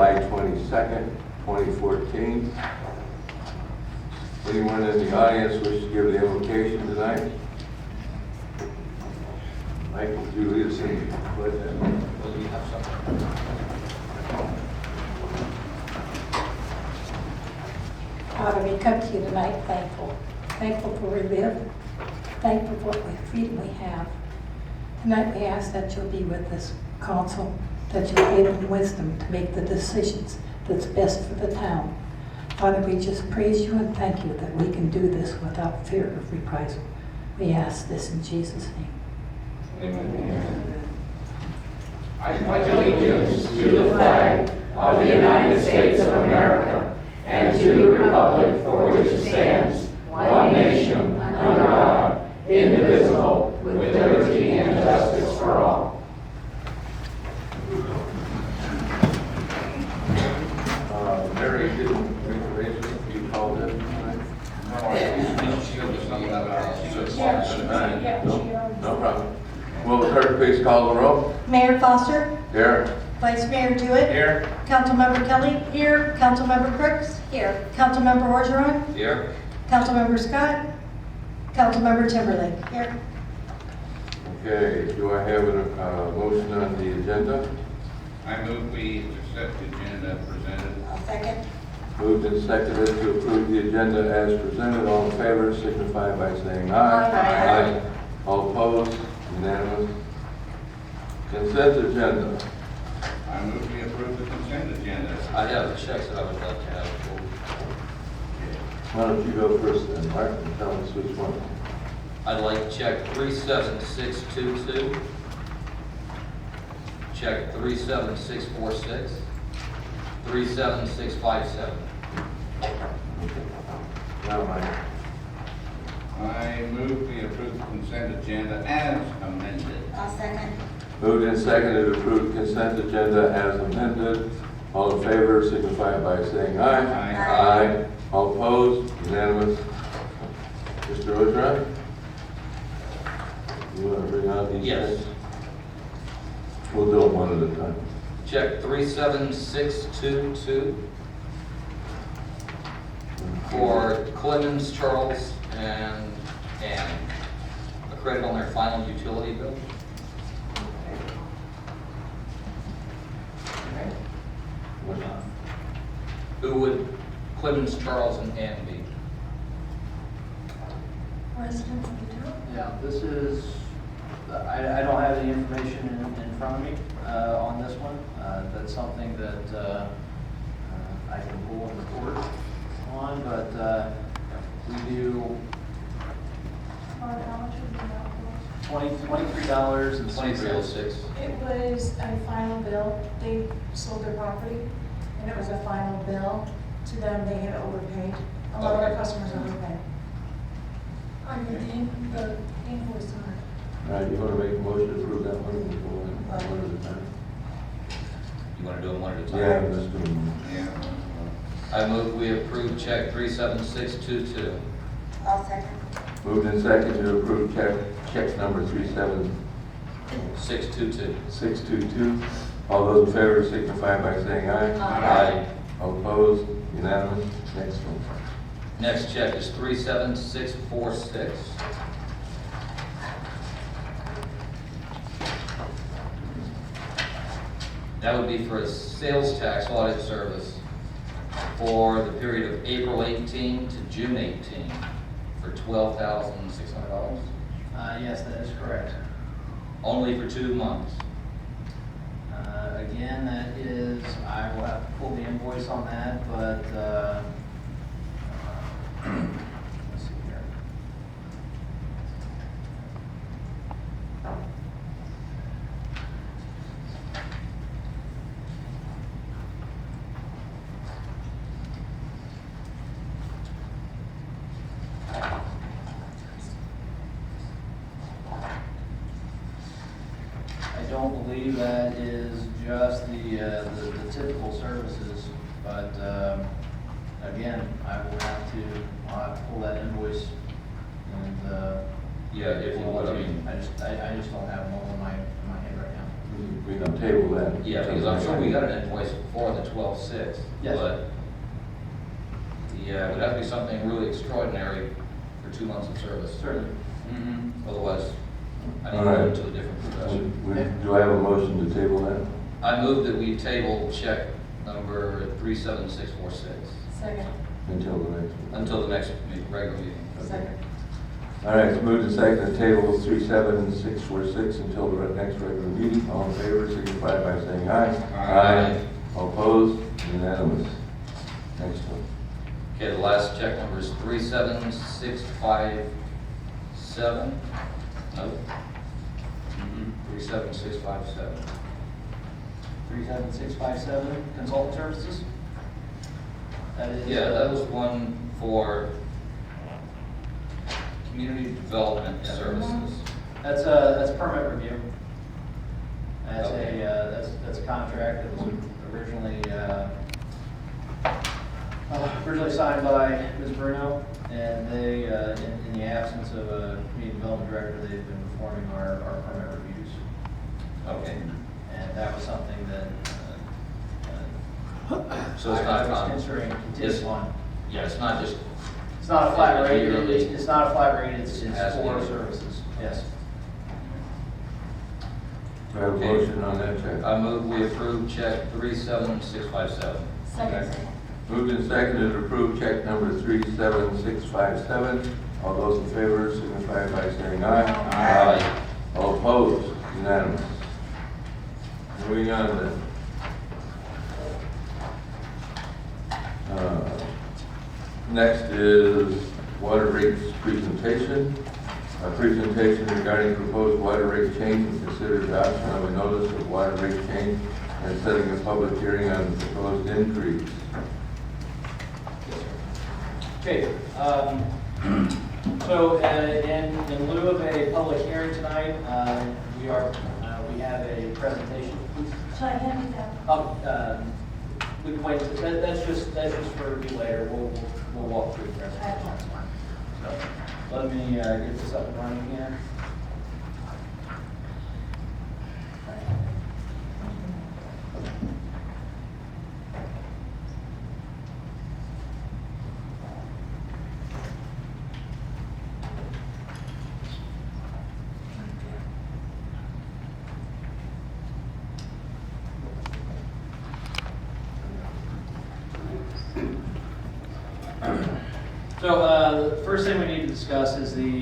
July 22nd, 2014. Anyone in the audience wish to give the invocation tonight? Michael, would you lead us in the pledge? Will you have something? Father, we come to you tonight thankful. Thankful for we live. Thankful for what freedom we have. Tonight we ask that you'll be with this council, that you'll give them wisdom to make the decisions that's best for the town. Father, we just praise you and thank you that we can do this without fear of reprisal. We ask this in Jesus' name. Amen. I pledge allegiance to the flag of the United States of America and to the republic for which it stands, one nation, under God, indivisible, with liberty and justice for all. Mary didn't raise it. You called it tonight? No problem. Will the clerk please call the roll? Mayor Foster, Here. Vice Mayor Jewitt, Here. Councilmember Kelly, here, Councilmember Crooks, here, Councilmember Orgeron, Here. Councilmember Scott, Councilmember Timberlake, here. Okay, do I have a motion on the agenda? I move we accept the agenda presented. I'll second. Moved and seconded to approve the agenda as presented. All in favor signify by saying aye. Aye. All opposed? Unanimous. Consent agenda. I move we approve the consent agenda. I have checks that I would like to have. Why don't you go first then, Mark, and tell us which one. I'd like check 37622, check 37646, 37657. Now, Mike. I move we approve the consent agenda as amended. I'll second. Moved and seconded to approve consent agenda as amended. All in favor signify by saying aye. Aye. All opposed? Unanimous. Mr. Orgeron? You want to bring out these? Yes. things? We'll do them one at a time. Check 37622 for Clemens, Charles, and Ann. A credit on their final utility bill. Who would Clemens, Charles, and Ann be? Residents of the town? Yeah, this is, I don't have the information in front of me on this one. That's something that I can pull and report on, but we do How much would be that $23 and 2306. It was a final bill. They sold their property, and it was a final bill. To them, they had overpaid. A lot of our customers overpaid. I mean, the invoice on it. All right, you want to make a motion to approve that one? We'll go one at a time. You want to do them one at a time? Yeah, let's do them. Yeah. I move we approve check 37622. I'll second. Moved and seconded to approve checks number 622. 37622. All those in favor signify by saying aye. Aye. All opposed? Unanimous. Next one. Next check is 37646. That would be for a sales tax audit service for the period of April 18 to June 18 for $12,600. yes, that is correct. Only for 2 months. Again, that is, I will have to pull the invoice on that, but let's see here. I don't believe that is just the typical services, but again, I'll have to pull that invoice and Yeah, if you would, I mean, I just don't have them all in my head right now. We can table that. Yeah, because I'm sure we got an invoice for the 12/6. Yes. But yeah, it would have to be something really extraordinary for 2 months of service. Certainly. Otherwise, I need All to right. go into a different profession. Do I have a motion to table that? I move that we table check number 37646 Second. Until the next one. until the next regular meeting. Second. All right, it's moved and seconded to table 37646 until the next regular meeting. All in favor, signify by saying aye. Aye. All opposed? Unanimous. Next one. Okay, the last check number is 37657. No? 37657. 37657, consultant services? That is. Yeah, that was one for community development services. That's permit review. That's Okay. that's a contract that was originally signed by Ms. Bruno, and they, in the absence of a community development director, they've been performing our permit reviews. Okay. And that was something that So it's I not, was considering contingent on. yeah, it's not just, It's not a flat It's rate, yearly. it's not a flat rate, it's It has to for be. services, yes. Do I have a Okay. motion on that check? I move we approve check 37657. Second. Moved and seconded to approve check number 37657. All those in favor signify by saying aye. Aye. All opposed? Unanimous. Moving on then. Next is water rates presentation. A presentation regarding proposed water rate change and consider adoption of a notice of water rate change and setting a public hearing on the proposed increase. Okay, so in lieu of a public hearing tonight, we have a presentation. Should I hand it down? We can wait, that's just for review later, we'll walk through the presentation. So, let me get this up and running here. So the first thing we need to discuss is the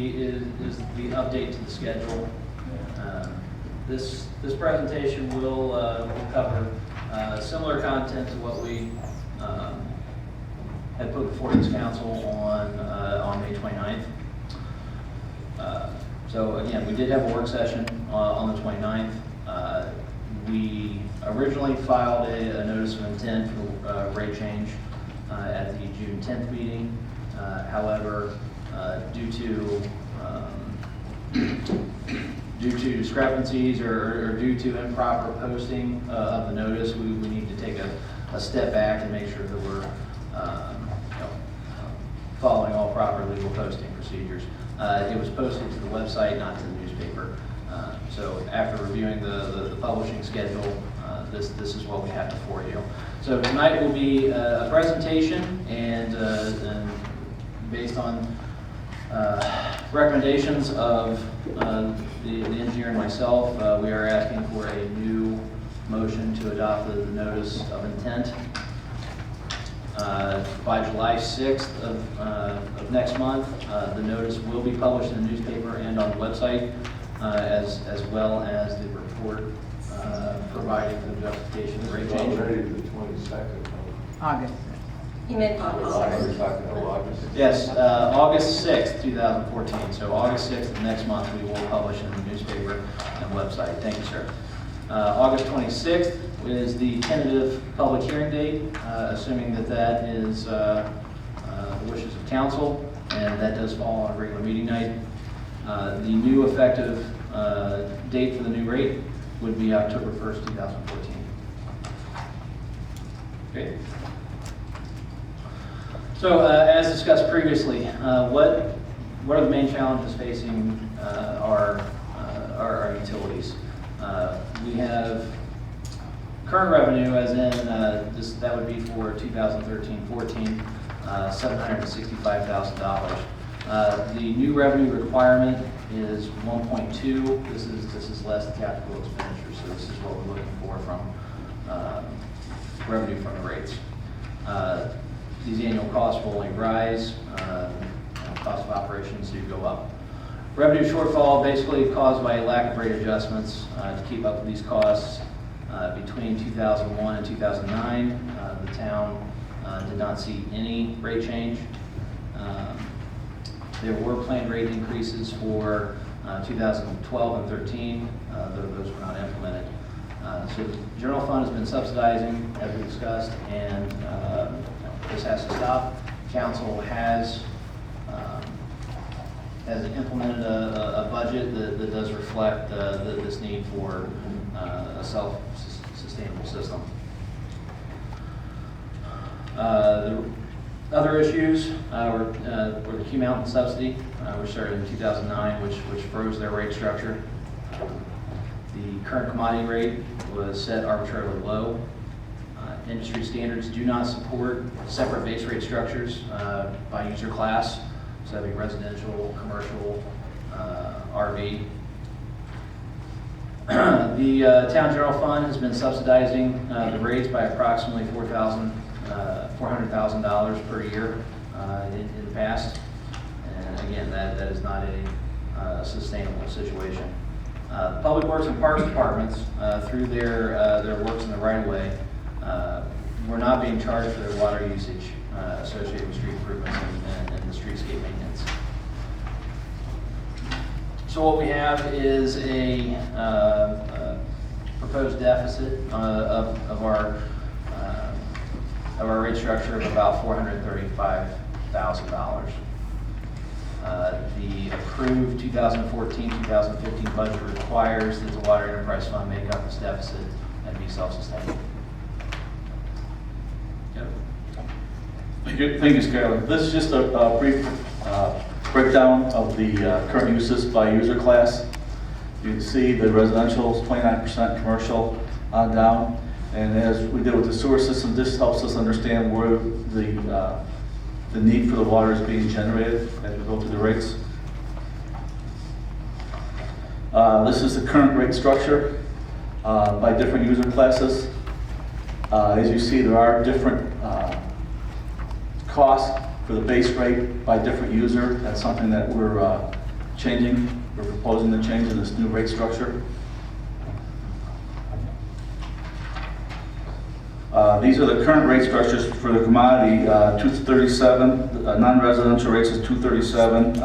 update to the schedule. This presentation will cover similar content to what we had put before this council on May 29th. So again, we did have a work session on the 29th. We originally filed a notice of intent for rate change at the June 10th meeting. However, due to discrepancies or due to improper posting of the notice, we need to take a step back and make sure that we're following all proper legal posting procedures. It was posted to the website, not to the newspaper. So after reviewing the publishing schedule, this is what we have before you. So tonight will be a presentation, and based on recommendations of the engineer and myself, we are asking for a new motion to adopt the notice of intent. By July 6th of next month, the notice will be published in the newspaper and on the website, as well as the report providing for the justification of rate change. Already the 22nd. August. You meant We're talking about August. Yes, August 6th, 2014. So August 6th of next month, we will publish in the newspaper and website. Thank you, sir. August 26th is the tentative public hearing date, assuming that is the wishes of council, and that does fall on a regular meeting night. The new effective date for the new rate would be October 1st, 2014. Okay. So, as discussed previously, what are the main challenges facing our utilities? We have current revenue, as in, that would be for 2013-14, $765,000. The new revenue requirement is 1.2. This is less capital expenditure, so this is what we're looking for from revenue from the rates. These annual costs will only rise. Cost of operations do go up. Revenue shortfall basically caused by a lack of rate adjustments to keep up with these costs. Between 2001 and 2009, the town did not see any rate change. There were planned rate increases for 2012 and 13, though those were not implemented. So the general fund has been subsidizing, as we discussed, and this has to stop. Council has implemented a budget that does reflect this need for a self-sustainable system. The other issues were the Q Mountain subsidy, which started in 2009, which froze their rate structure. The current commodity rate was set arbitrarily low. Industry standards do not support separate base rate structures by user class, so that'd be residential, commercial, RV. The town general fund has been subsidizing the rates by approximately $400,000 per year in the past, and again, that is not a sustainable situation. Public Works and Parks departments, through their works in the right-of-way, were not being charged for their water usage associated with street improvements and the streetscape maintenance. So what we have is a proposed deficit of our rate structure of about $435,000. The approved 2014-2015 budget requires that the Water Enterprise Fund make up this deficit and be self-sustaining. Thank you, Skylor. This is just a brief breakdown of the current uses by user class. You can see the residential is 29%, commercial on down. And as we did with the sewer system, this helps us understand where the need for the water is being generated as we go through the rates. This is the current rate structure by different user classes. As you see, there are different costs for the base rate by different user. That's something that we're changing. We're proposing to change in this new rate structure. These are the current rate structures for the commodity. 237, non-residential rates is 237.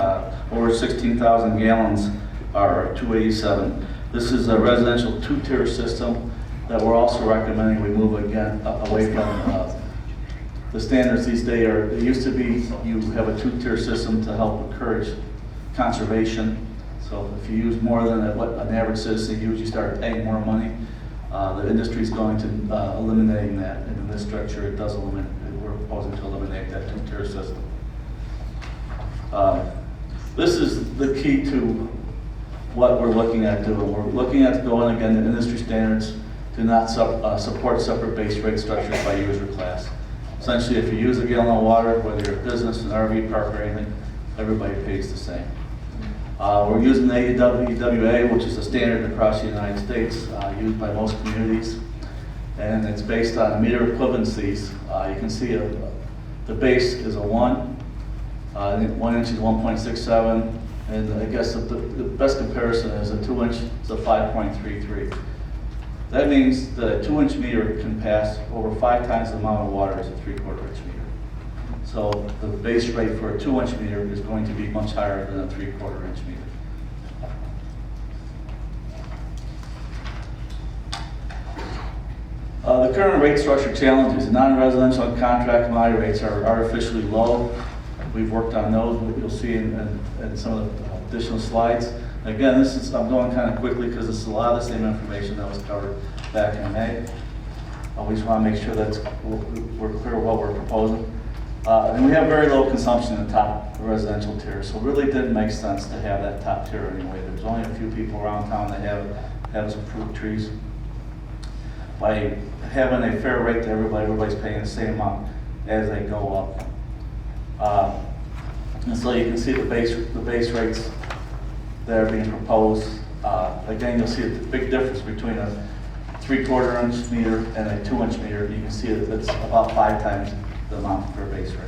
Over 16,000 gallons are 287. This is a residential two-tier system that we're also recommending we move again away from. The standards these days are, it used to be you have a two-tier system to help encourage conservation. So if you use more than what an average citizen uses, you start paying more money. The industry is going to eliminating that, and in this structure it does eliminate, we're proposing to eliminate that two-tier system. This is the key to what we're looking at doing. We're looking at going again to industry standards, do not support separate base rate structures by user class. Essentially, if you use a gallon of water, whether you're a business, an RV park, or anything, everybody pays the same. We're using the AWA, which is a standard across the United States, used by most communities, and it's based on meter equivalencies. You can see the base is a 1, 1 inch is 1.67, and I guess the best comparison is a 2 inch is a 5.33. That means that a 2-inch meter can pass over 5 times the amount of water as a 3/4 inch meter. So the base rate for a 2-inch meter is going to be much higher than a 3/4 inch meter. The current rate structure challenges. Non-residential and contract commodity rates are artificially low. We've worked on those, what you'll see in some of the additional slides. Again, I'm going kind of quickly because it's a lot of the same information that was covered back in May. We just want to make sure that we're clear what we're proposing. And we have very low consumption in the top residential tier, so it really didn't make sense to have that top tier anyway. There's only a few people around town that have some fruit trees. by having a fair rate to everybody's paying the same amount as they go up. And so you can see the base rates that are being proposed. Again, you'll see a big difference between a 3/4 inch meter and a 2-inch meter. You can see that it's about 5 times the amount for a base rate.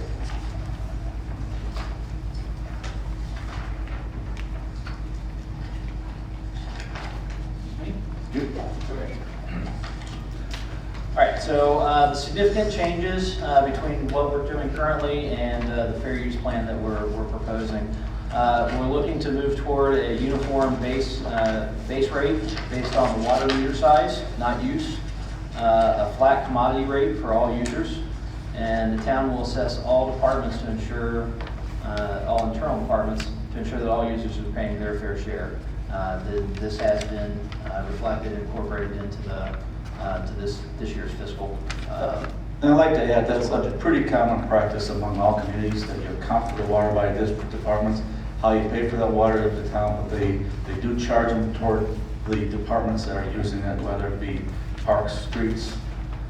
All right, so the significant changes between what we're doing currently and the fair use plan that we're proposing. We're looking to move toward a uniform base rate based on the water meter size, not use, a flat commodity rate for all users, and the town will assess all departments to ensure, all internal departments, to ensure that all users are paying their fair share. This has been reflected and incorporated into to this year's fiscal. And I'd like to add, that's a pretty common practice among all communities, that you account for the water by district departments, how you pay for that water at the town, but they do charge them toward the departments that are using it, whether it be parks, streets,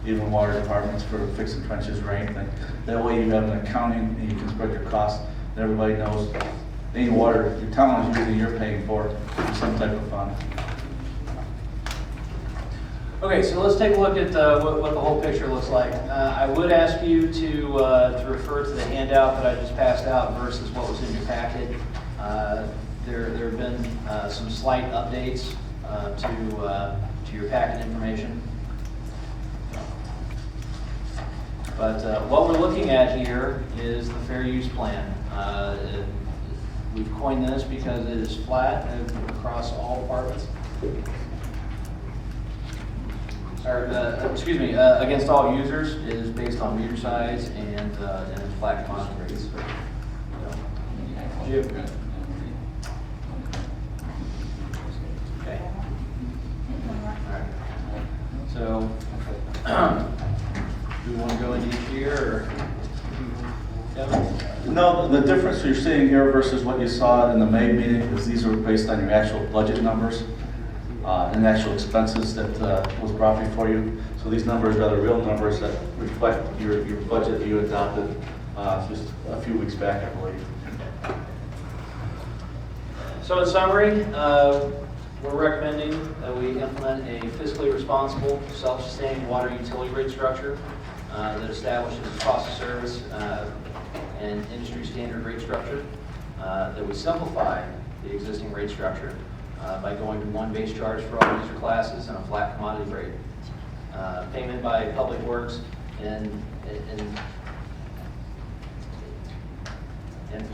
even water departments for fixing trenches or anything. That way you have an accounting and you can spread your costs, and everybody knows any water your town is using, you're paying for some type of fund. Okay, so let's take a look at what the whole picture looks like. I would ask you to refer to the handout that I just passed out versus what was in your packet. There have been some slight updates to your packet information. But what we're looking at here is the fair use plan. We've coined this because it is flat across all departments. Against all users, is based on meter size and flat commodity rates. Jim? Okay. All right. So, do we want to go into each year, or Kevin? No, the difference you're seeing here versus what you saw in the May meeting is these are based on your actual budget numbers. And actual expenses that was brought before you. So these numbers are the real numbers that reflect your budget that you adopted just a few weeks back, I believe. So in summary, we're recommending that we implement a fiscally responsible, self-sustaining water utility rate structure that establishes cost of service and industry standard rate structure, that we simplify the existing rate structure by going to one base charge for all user classes and a flat commodity rate. Payment by Public Works and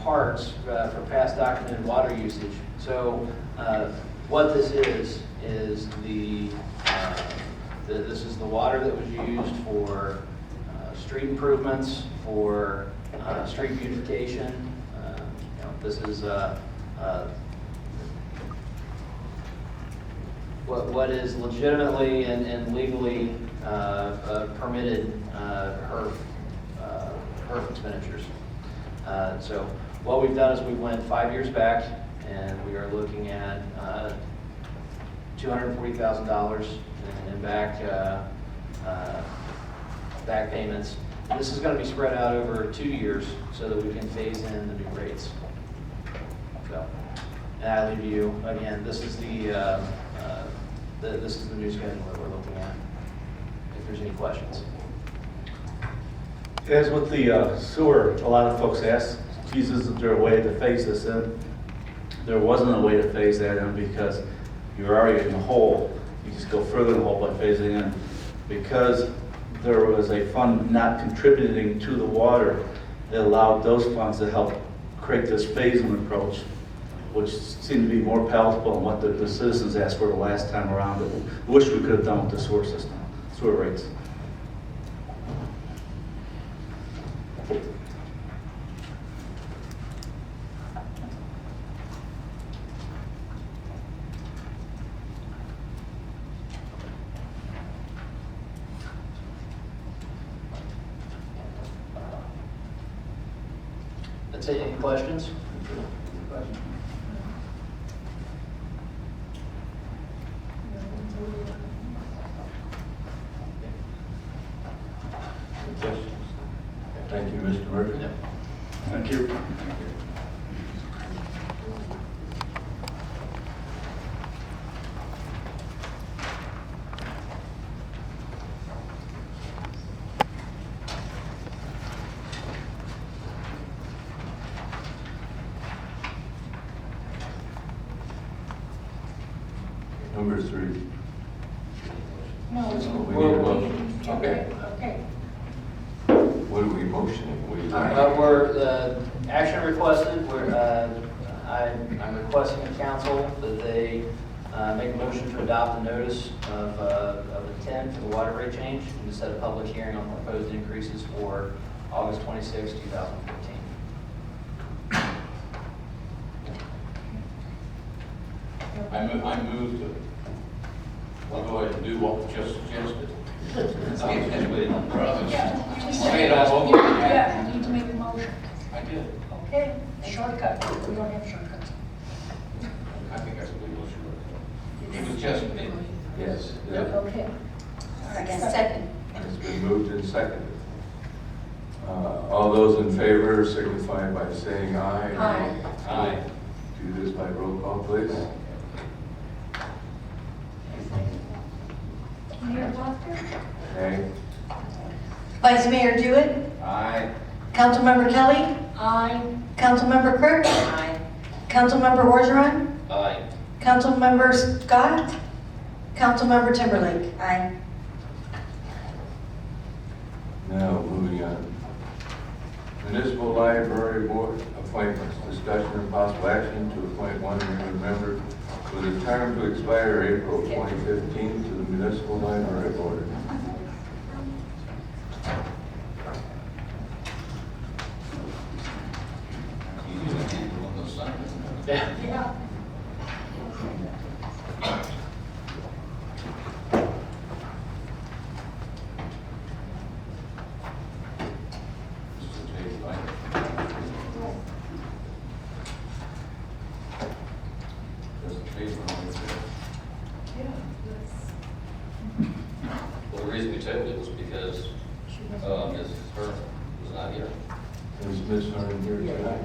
parks for past documented water usage. So what this is this is the water that was used for street improvements, for street beautification. This is what is legitimately and legally permitted HERF expenditures. So what we've done is we went 5 years back, and we are looking at $240,000 in back payments. This is going to be spread out over 2 years so that we can phase in the new rates. So, and I leave you again. This is this is the new schedule that we're looking at. If there's any questions. As with the sewer, a lot of folks ask, geez, isn't there a way to phase this in? There wasn't a way to phase that in because you're already in the hole. You just go further in the hole by phasing in. Because there was a fund not contributing to the water, it allowed those funds to help create this phasing approach, which seemed to be more palatable than what the citizens asked for the last time around. I wish we could have done with the sewer system, sewer rates. That's it. Any questions? suggestions. Thank you, Mr. Murphy. Thank you. Number 3. No, it's. We need a motion. Okay. Okay. What are we motioning? We're, action requested, I'm requesting of council that they make a motion to adopt the notice of intent for the water rate change and to set a public hearing on proposed increases for August 26, 2015. I move to, we'll go ahead and do what we just suggested. Say it all over again. Yeah, you need to make a motion. I did. Okay, shortcut. We don't have shortcuts. I think that's a legal short. It was just me. Yes. Okay. Second. It's been moved and seconded. All those in favor signify by saying aye. Aye. Aye. Do this by roll call, please. Mayor Foster? Okay. Vice Mayor Jewitt? Aye. Councilmember Kelly? Aye. Councilmember Crooks? Aye. Councilmember Orgeron? Aye. Councilmember Scott? Councilmember Timberlake? Aye. Now, moving on. Municipal Library Board appointments. Discussion and possible action to appoint one new member with a term to expire April 2015 to the Municipal Library Board. Yeah. Well, the reason we tabled it was because Ms. Hearn was not here. Is Ms. Hearn here tonight?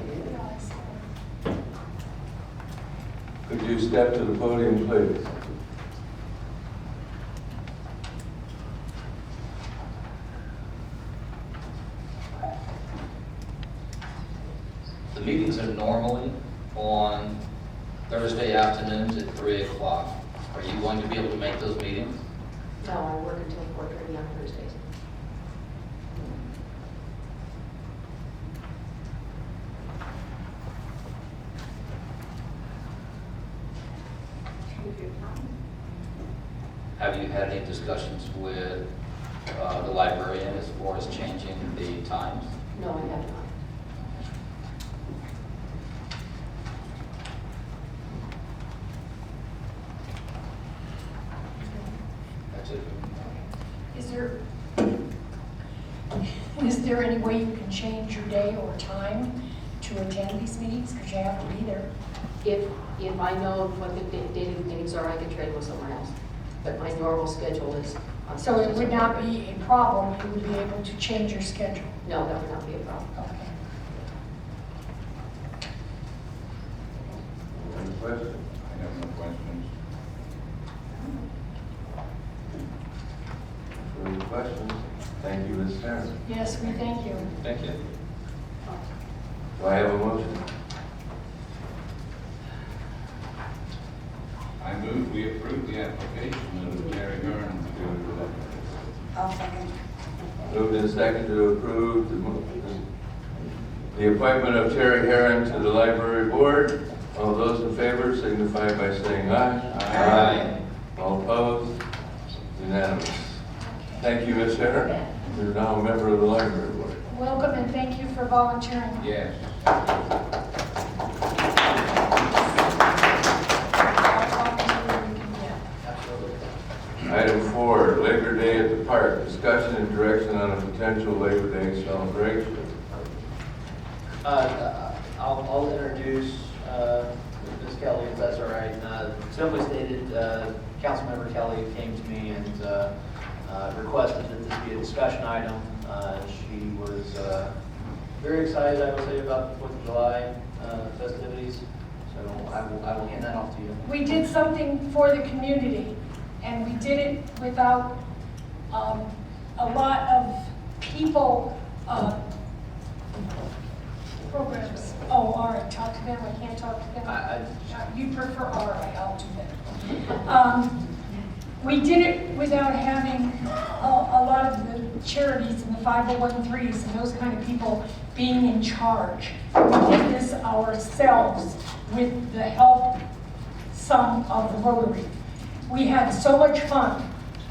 Could you step to the podium, please? The meetings are normally on Thursday afternoons at 3 o'clock. Are you going to be able to make those meetings? No, I work until 4:30 on Thursdays. Have you had any discussions with the librarian as far as changing the times? No, I have not. That's it. Is there any way you can change your day or time to attend these meetings? Because you have to be there. If I know what the daily meetings are, I can trade with someone else. But my normal schedule is on So it Thursdays would and not Fridays. be a problem, you would be able to change your schedule. No, that would not be a problem. Okay. Any questions? I have no questions. Further questions? Thank you, Ms. Hearn. Yes, we thank you. Thank you. Do I have a motion? I move we approve the application of Mary Hearn to do I'll second. Moved and seconded to approve the appointment of Terry Herron to the library board. All those in favor signify by saying aye. Aye. All opposed? Unanimous. Thank you, Ms. Herron. You're now a member of the library board. Welcome and thank you for volunteering. Yes. Item 4, Labor Day at the Park. Discussion and direction on a potential Labor Day celebration. I'll introduce Ms. Kelly, if that's all right. Simply stated, Councilmember Kelly came to me and requested that this be a discussion item She was very excited, I will say, about the 4th of July festivities. So I will hand that off to you. We did something for the community, and we did it without a lot of people, programs. Oh, all right, talk to them, I can't talk to them. You prefer, all right, I'll do that. We did it without having a lot of the charities and the 501(c)(3)s and those kind of people being in charge. We did this ourselves with the help, some of the Rotary. We had so much fun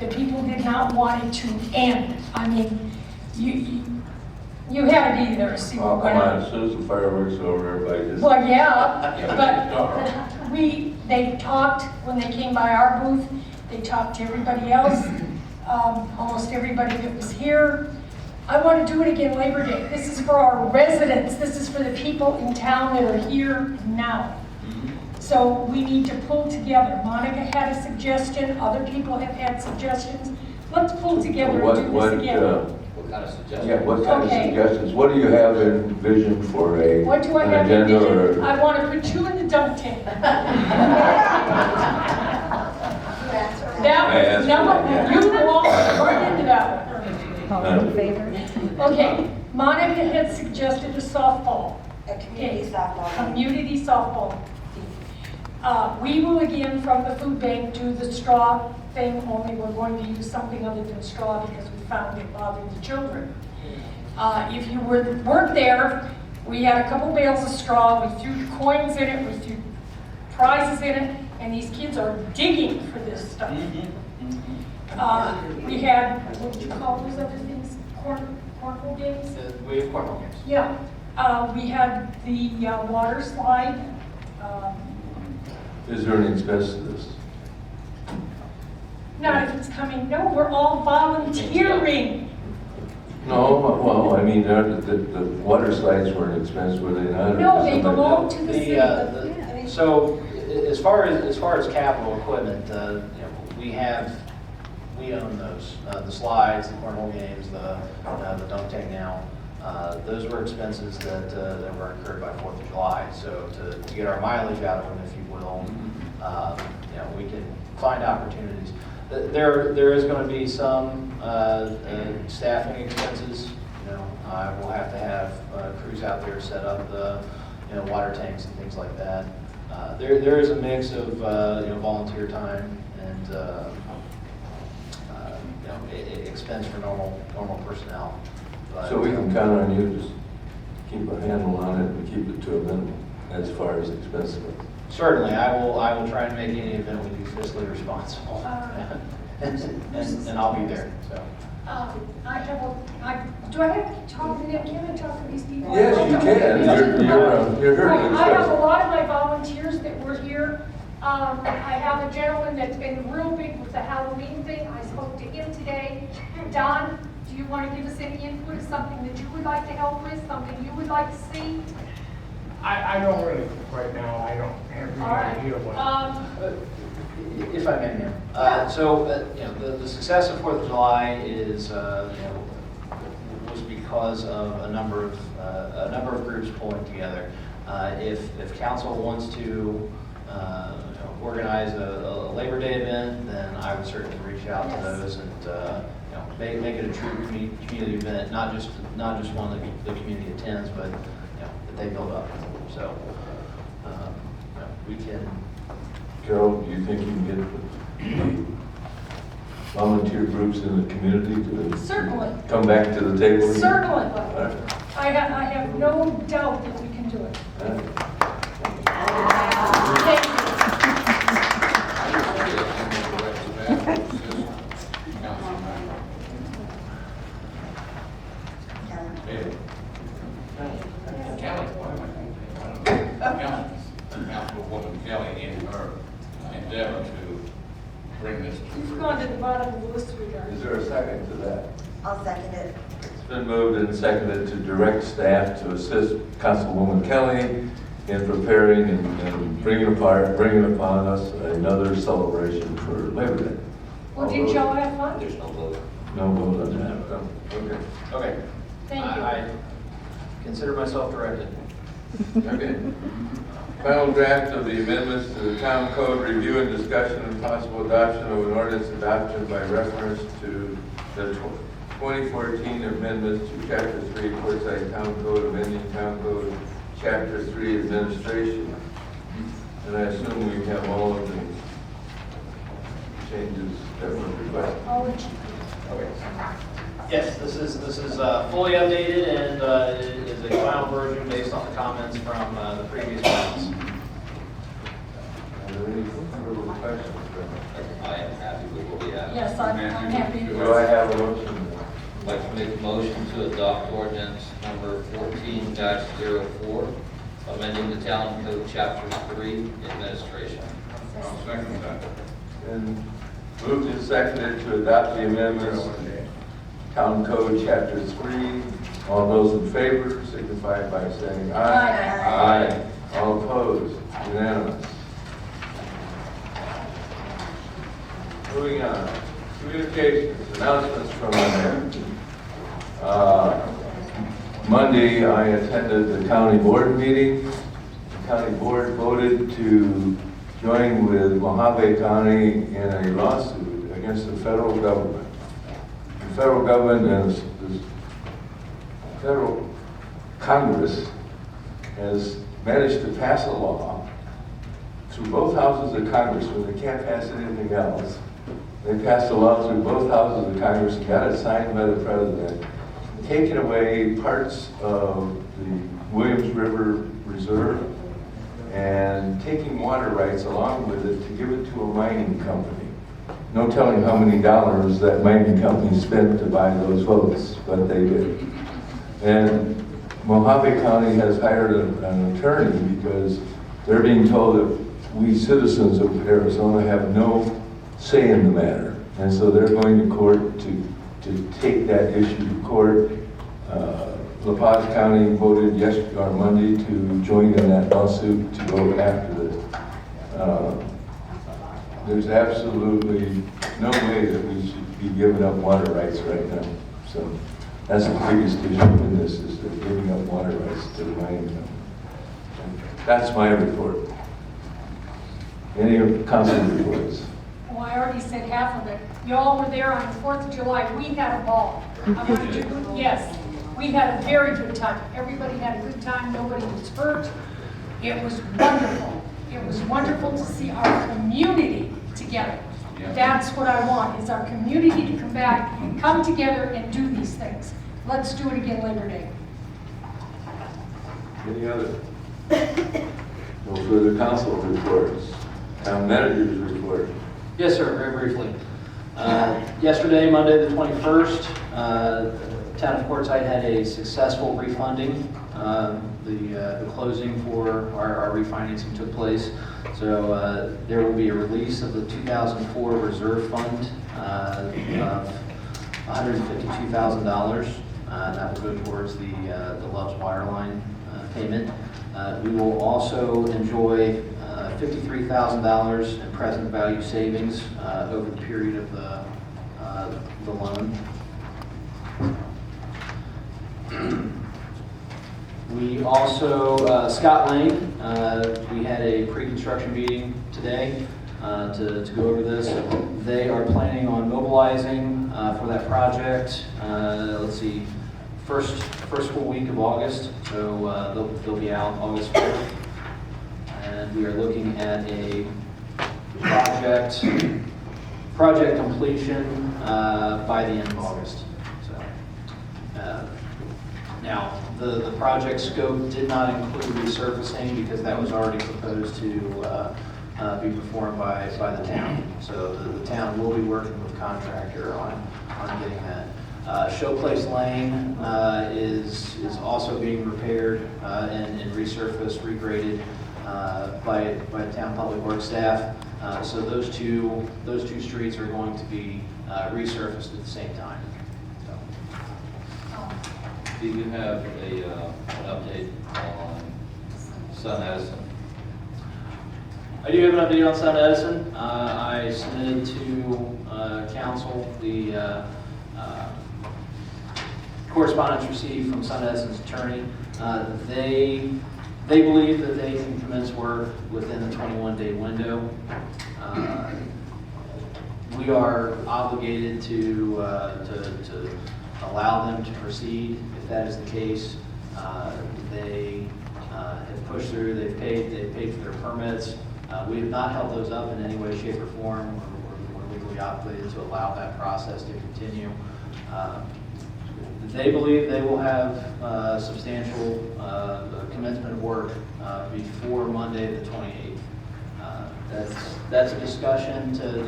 that people did not want it to end. I mean, you had to be there to see what Come went on, on. as soon as the fireworks are over, everybody just. Well, yeah, but they talked, when they came by our booth, they talked to everybody else, almost everybody that was here. I want to do it again Labor Day. This is for our residents. This is for the people in town that are here now. So we need to pull together. Monica had a suggestion, other people have had suggestions. Let's pull together and do this together. What kind of suggestions? Yeah, what kind of Okay. suggestions? What do you have in vision for a, What do I an have in agenda vision? or? I want to put you in the dunk tank. That was number, you belong right into that one. All in favor? Okay, Monica had suggested a softball. A community softball. Community softball. We will again, from the food bank, do the straw thing, only we're going to use something other than straw because we found it bothered the children. If you weren't there, we had a couple bales of straw, we threw coins in it, we threw prizes in it, and these kids are digging for this stuff. We had, what would you call those other things? Cornhole games? We have cornhole games. Yeah. We had the water slide. Is there an expense to this? Not if it's coming, no, we're all volunteering. No, well, I mean, the water slides were an expense, were they not? or No, they something like belong that? to the city. So as far as capital equipment, we own those, the slides, the cornhole games, the dunk tank now. Those were expenses that were incurred by 4th of July. So to get our mileage out of them, if you will, we can find opportunities. There is going to be some staffing expenses. We'll have to have crews out there set up the water tanks and things like that. There is a mix of volunteer time and expense for normal personnel. But, So we can count on you to just keep a handle on it and keep it to a minimum as far as expense goes. certainly, I will try and make any event we do fiscally responsible, and I'll be there. So. Do I have to talk to them? Can I talk to these people? Yes, you can. You're heard. I have a lot of my volunteers that were here. I have a gentleman that's been real big with the Halloween thing. I spoke to him today. Don, do you want to give us any input, something that you would like to help with, something you would like to see? I don't really, right now, I don't have any All right. idea what. If I may, ma'am. So, the success of 4th of July is, was because of a number of groups pulling together. If council wants to organize a Labor Day event, then I would certainly reach out to those and make it a true community event, not just one that the community attends, but that they build up. So we can. Carol, do you think you can get the volunteer groups in the community to Certainly. come back to the table? Certainly. All right. I have no doubt that we can do it. All right. Thank you. Councilwoman Kelly in her endeavor to bring this to You've gone to the bottom of the list, sweetheart. Is there a second to that? I'll second it. It's been moved and seconded to direct staff to assist Councilwoman Kelly in preparing and bringing upon us another celebration for Labor Day. Well, did y'all have fun? There's no vote. No vote on that, no. Okay. Okay. Thank you. I consider myself directed. Okay. Final draft of the amendments to the town code, review and discussion and possible adoption of an ordinance adoption by reference to the 2014 amendments to Chapter 3 Quartzsite Town Code, amending Town Code Chapter 3 Administration. And I assume we have all of the changes that were requested. Okay. Yes, this is fully updated and it is a final version based on the comments from the previous ones. Are there any further questions? I am happy with what we have. Yes, I'm happy. Do I have a motion? I'd like to make a motion to adopt ordinance number 14-04, amending the town code chapter 3, administration. I'll second that. And moved and seconded to adopt the amendments to Town Code Chapter 3. All those in favor signify by saying aye. Aye. All opposed? Unanimous. Moving on. Communications, announcements from the mayor. Monday, I attended the county board meeting. The county board voted to join with Mojave County in a lawsuit against the federal government. The federal government the federal Congress has managed to pass a law through both houses of Congress when they can't pass anything else. They passed a law through both houses of Congress and got it signed by the president, taking away parts of the Williams River Reserve and taking water rights along with it to give it to a mining company. No telling how many dollars that mining company spent to buy those votes, but they did. And Mojave County has hired an attorney because they're being told that we citizens of Arizona have no say in the matter. And so they're going to court to take that issue to court. La Paz County voted yesterday or Monday to join in that lawsuit to go after it. There's absolutely no way that we should be giving up water rights right now. So that's the biggest issue in this, is they're giving up water rights to the mining company. That's my report. Any council reports? Well, I already said half of it. Y'all were there on the 4th of July. We had a ball. Yes, we had a very good time. Everybody had a good time. Nobody was hurt. It was wonderful. It was wonderful to see our community together. That's what I want, is our community to come back, come together and do these things. Let's do it again Labor Day. Any other? No further council reports. Town manager's report. Yes, sir, very briefly. Yesterday, Monday the 21st, the town of Quartzsite had a successful refunding. The closing for our refinancing took place. So there will be a release of the 2004 reserve fund of $152,000. That will go towards the Love's Wireline payment. We will also enjoy $53,000 in present value savings over the period of the loan. We also, Scott Lane, we had a pre-construction meeting today to go over this. They are planning on mobilizing for that project, let's see, first full week of August, so they'll be out August 4th. And we are looking at a project completion by the end of August. So, now, the project scope did not include resurfacing because that was already proposed to be performed by the town. So the town will be working with contractor on getting that. Showplace Lane is also being repaired and resurfaced, regraded by the town public works staff. So those two streets are going to be resurfaced at the same time. Do you have an update on Sun Edison? I do have an update on Sun Edison. I submitted to council the correspondence received from Sundesen's attorney. They believe that they can commence work within the 21-day window. We are obligated to allow them to proceed if that is the case. They have pushed through, they've paid for their permits. We have not held those up in any way, shape, or form. We're legally obligated to allow that process to continue. They believe they will have substantial commencement of work before Monday the 28th. That's a discussion to,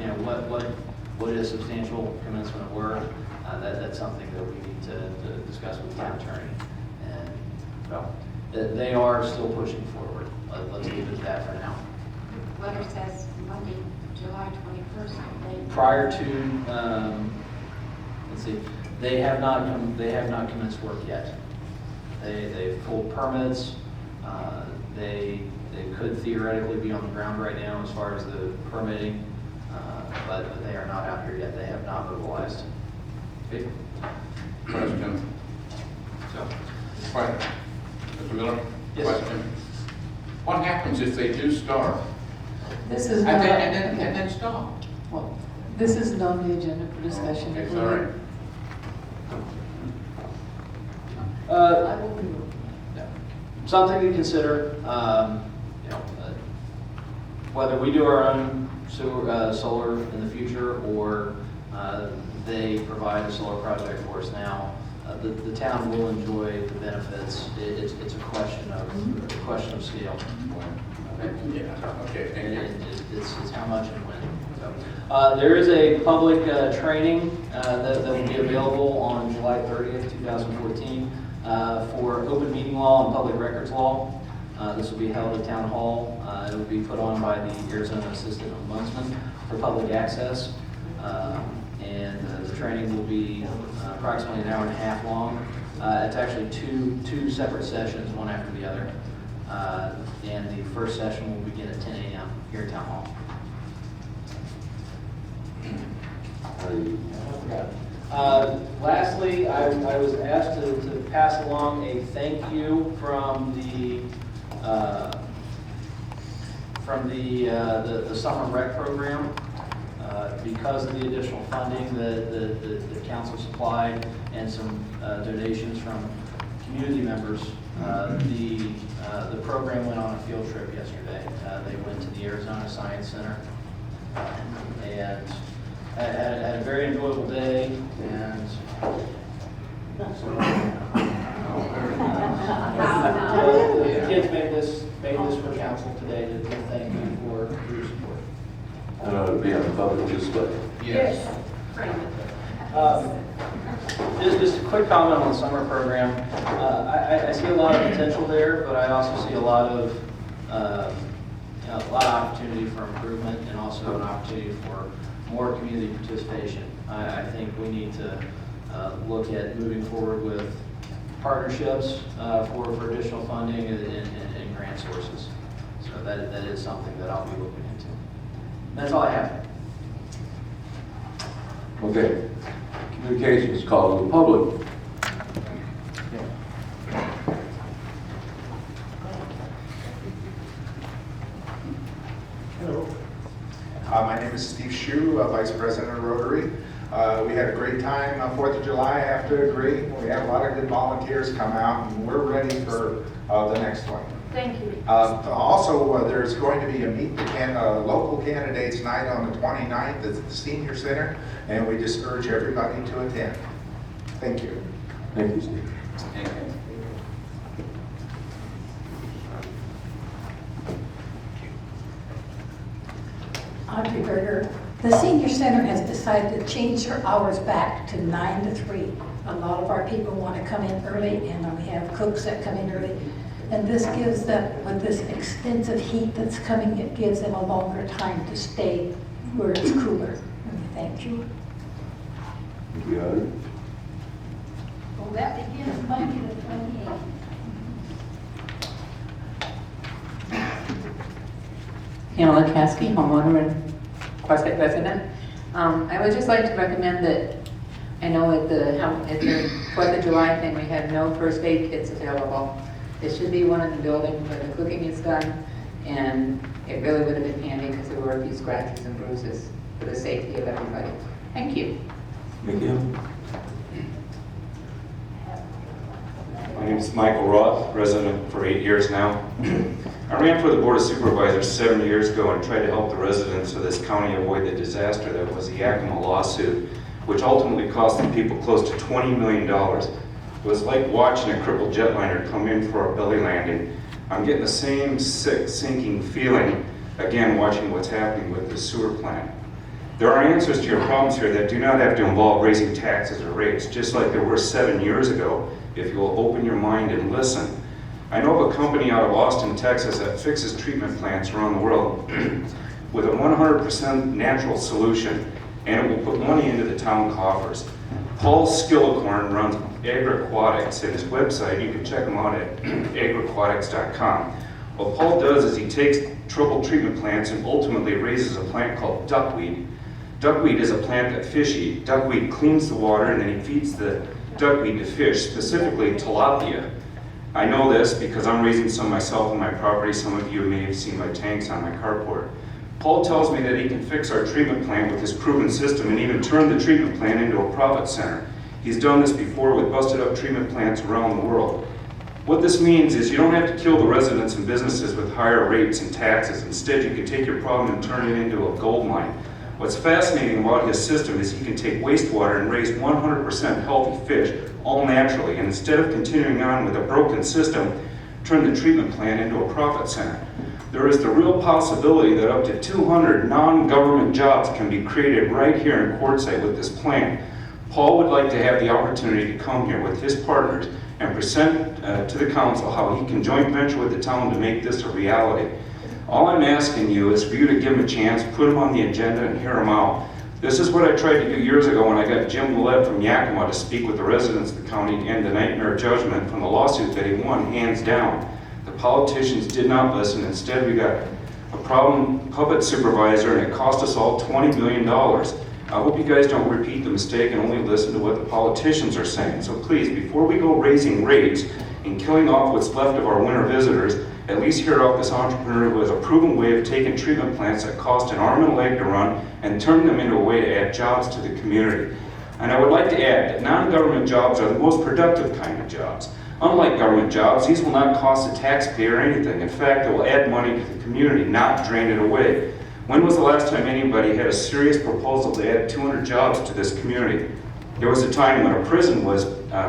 what is substantial commencement of work. That's something that we need to discuss with the town attorney. And well, they are still pushing forward. Let's leave it at that for now. Letter says Monday, July 21st. Prior to, let's see, they have not commenced work yet. They've pulled permits. They could theoretically be on the ground right now as far as the permitting, but they are not out here yet. They have not mobilized. Okay. Question. So, Right. Mr. Miller? Yes. Question. What happens if they do start This is and not, then stop? well, this isn't on the agenda for discussion. Okay, sorry. Something to consider, whether we do our own solar in the future or they provide a solar project for us now. The town will enjoy the benefits. It's a question of scale. Okay. Yeah, okay, thank you. It's how much and when. So, there is a public training that will be available on July 30th, 2014 for open meeting law and public records law. This will be held at Town Hall. It will be put on by the Arizona Assistant Ombudsman for public access. And the training will be approximately an hour and a half long. It's actually two separate sessions, one after the other. And the first session will begin at 10 a.m. here at Town Hall. Lastly, I was asked to pass along a thank you from the summer rec program. Because of the additional funding that the council supplied and some donations from community members, the program went on a field trip yesterday. They went to the Arizona Science Center and had a very enjoyable day. And the kids made this for council today to thank you for your support. To be on public display. Yes. Just a quick comment on the summer program. I see a lot of potential there, but I also see a lot of opportunity for improvement and also an opportunity for more community participation. I think we need to look at moving forward with partnerships for additional funding and grant sources. So that is something that I'll be looking into. That's all I have. Okay. Communications call to the public. Hello. My name is Steve Shue, Vice President of Rotary. We had a great time on 4th of July, I have to agree. We had a lot of good volunteers come out, and we're ready for the next one. Thank you. Also, there's going to be a Meet the Local Candidates Night on the 29th at the Senior Center, and we just urge everybody to attend. Thank you. Thank you, Steve. Thank you. Audrey Berger, the senior center has decided to change their hours back to 9 to 3. A lot of our people want to come in early, and we have cooks that come in early. And this gives them, with this extensive heat that's coming, it gives them a longer time to stay where it's cooler. And we thank you. Thank you, Audrey. Well, that begins Monday the 28th. Pamela Caskey, homeowner and Quartzsite resident. I would just like to recommend that I know at the 4th of July thing, we had no first aid kits available. There should be one in the building where the cooking is done, and it really would have been handy because there were a few scratches and bruises for the safety of everybody. Thank you. Thank you. My name is Michael Roth, resident for 8 years now. I ran for the Board of Supervisors 7 years ago and tried to help the residents of this county avoid the disaster that was the Yakima lawsuit, which ultimately cost the people close to $20 million. It was like watching a crippled jetliner come in for a belly landing. I'm getting the same sick, sinking feeling again watching what's happening with the sewer plant. There are answers to your problems here that do not have to involve raising taxes or rates, just like there were 7 years ago, if you will open your mind and listen. I know of a company out of Austin, Texas that fixes treatment plants around the world with a 100% natural solution, and it will put money into the town coffers. Paul Skylor runs Agri-Aquatics, and his website, you can check him out at agriaquatics.com. What Paul does is he takes troubled treatment plants and ultimately raises a plant called duckweed. Duckweed is a plant that fish eat. Duckweed cleans the water and then he feeds the duckweed to fish, specifically tilapia. I know this because I'm raising some myself on my property. Some of you may have seen my tanks on my carport. Paul tells me that he can fix our treatment plant with his proven system and even turn the treatment plant into a profit center. He's done this before with busted up treatment plants around the world. What this means is you don't have to kill the residents and businesses with higher rates and taxes. Instead, you can take your problem and turn it into a gold mine. What's fascinating about his system is he can take wastewater and raise 100% healthy fish, all naturally, and instead of continuing on with a broken system, turn the treatment plant into a profit center. There is the real possibility that up to 200 non-government jobs can be created right here in Quartzsite with this plan. Paul would like to have the opportunity to come here with his partners and present to the council how he can joint venture with the town to make this a reality. All I'm asking you is for you to give him a chance, put him on the agenda and hear him out. This is what I tried to do years ago when I got Jim Willett from Yakima to speak with the residents of the county and the nightmare judgment from the lawsuit that he won hands down. The politicians did not listen. Instead, we got a problem puppet supervisor and it cost us all $20 million. I hope you guys don't repeat the mistake and only listen to what the politicians are saying. So please, before we go raising rates and killing off what's left of our winter visitors, at least hear out this entrepreneur who has a proven way of taking treatment plants that cost an arm and a leg to run and turn them into a way to add jobs to the community. And I would like to add that non-government jobs are the most productive kind of jobs. Unlike government jobs, these will not cost the taxpayer anything. In fact, they will add money to the community, not drain it away. When was the last time anybody had a serious proposal to add 200 jobs to this community? There was a time when a prison was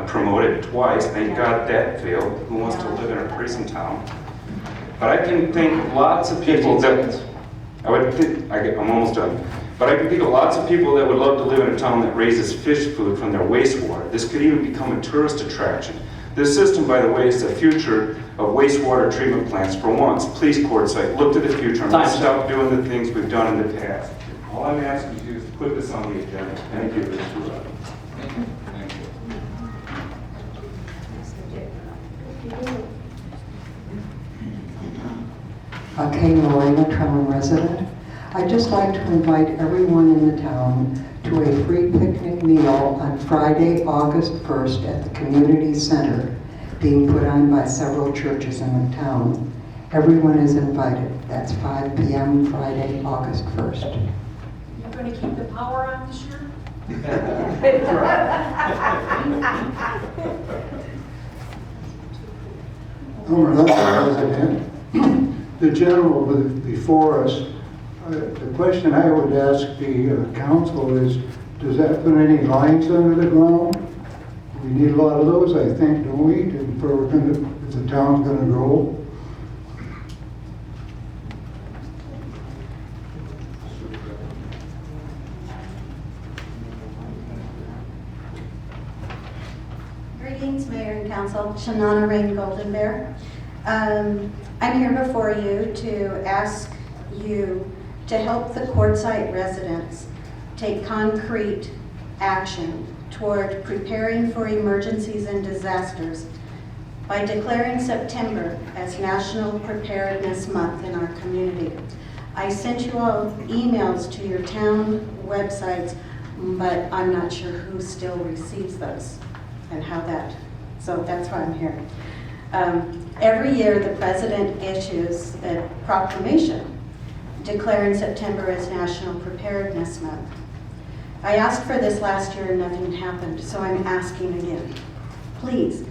promoted twice. Thank God that failed. Who wants to live in a prison town? But I can think of lots of people that, I'm almost done. But I can think of lots of people that would love to live in a town that raises fish food from their wastewater. This could even become a tourist attraction. This system, by the way, is the future of wastewater treatment plants. For once, please, Quartzsite, look to the future and let's stop doing the things we've done in the past. All I'm asking you is to put this on the agenda. Thank you, Mr. Rudd. Thank you. Kay Lorena, Tremont resident. I'd just like to invite everyone in the town to a free picnic meal on Friday, August 1st at the community center being put on by several churches in the town. Everyone is invited. That's 5 p.m. Friday, August 1st. You're going to keep the power on this year? President. The gentleman before us, the question I would ask the council is, does that put any lines under the ground? We need a lot of those, I think, don't we? If the town's going to grow. Greetings, Mayor and Council. Shanana Rain Golden Bear. I'm here before you to ask you to help the Quartzsite residents take concrete action toward preparing for emergencies and disasters by declaring September as National Preparedness Month in our community. I sent you all emails to your town websites but I'm not sure who still receives those and how that, so that's why I'm here. Every year, the president issues a proclamation declaring September as National Preparedness Month. I asked for this last year and nothing happened, so I'm asking again. Please,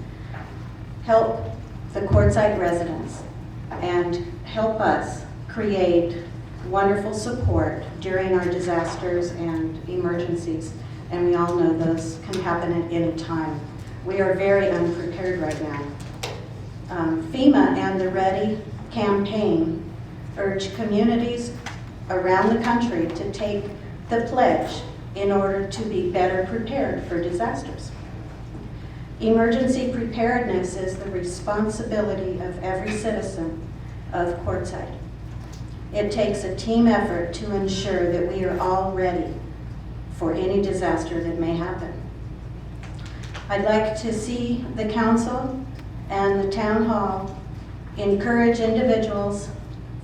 help the Quartzsite residents and help us create wonderful support during our disasters and emergencies. And we all know those can happen at any time. We are very unprepared right now. FEMA and the Ready campaign urge communities around the country to take the pledge in order to be better prepared for disasters. Emergency preparedness is the responsibility of every citizen of Quartzsite. It takes a team effort to ensure that we are all ready for any disaster that may happen. I'd like to see the council and the town hall encourage individuals,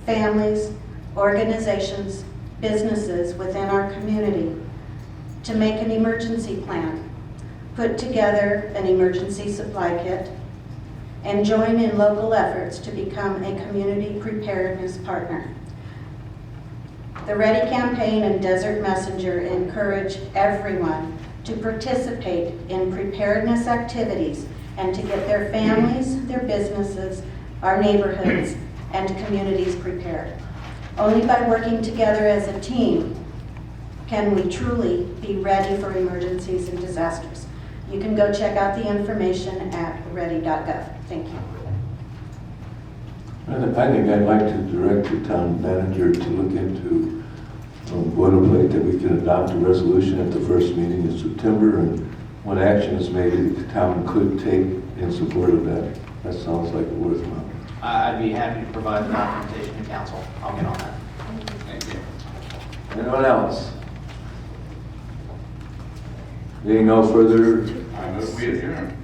families, organizations, businesses within our community to make an emergency plan, put together an emergency supply kit, and join in local efforts to become a community preparedness partner. The Ready campaign and Desert Messenger encourage everyone to participate in preparedness activities and to get their families, their businesses, our neighborhoods, and communities prepared. Only by working together as a team can we truly be ready for emergencies and disasters. You can go check out the information at ready.gov. Thank you. I think I'd like to direct the town manager to look into boilerplate that we can adopt a resolution at the first meeting in September, and when action is made, the town could take in support of that. That sounds like a worthwhile. I'd be happy to provide the documentation to council. I'll get on that. Thank you. Anyone else? Being no further. I move we adjourn.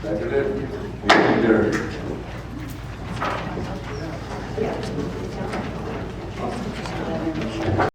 Seconded. Meeting adjourned.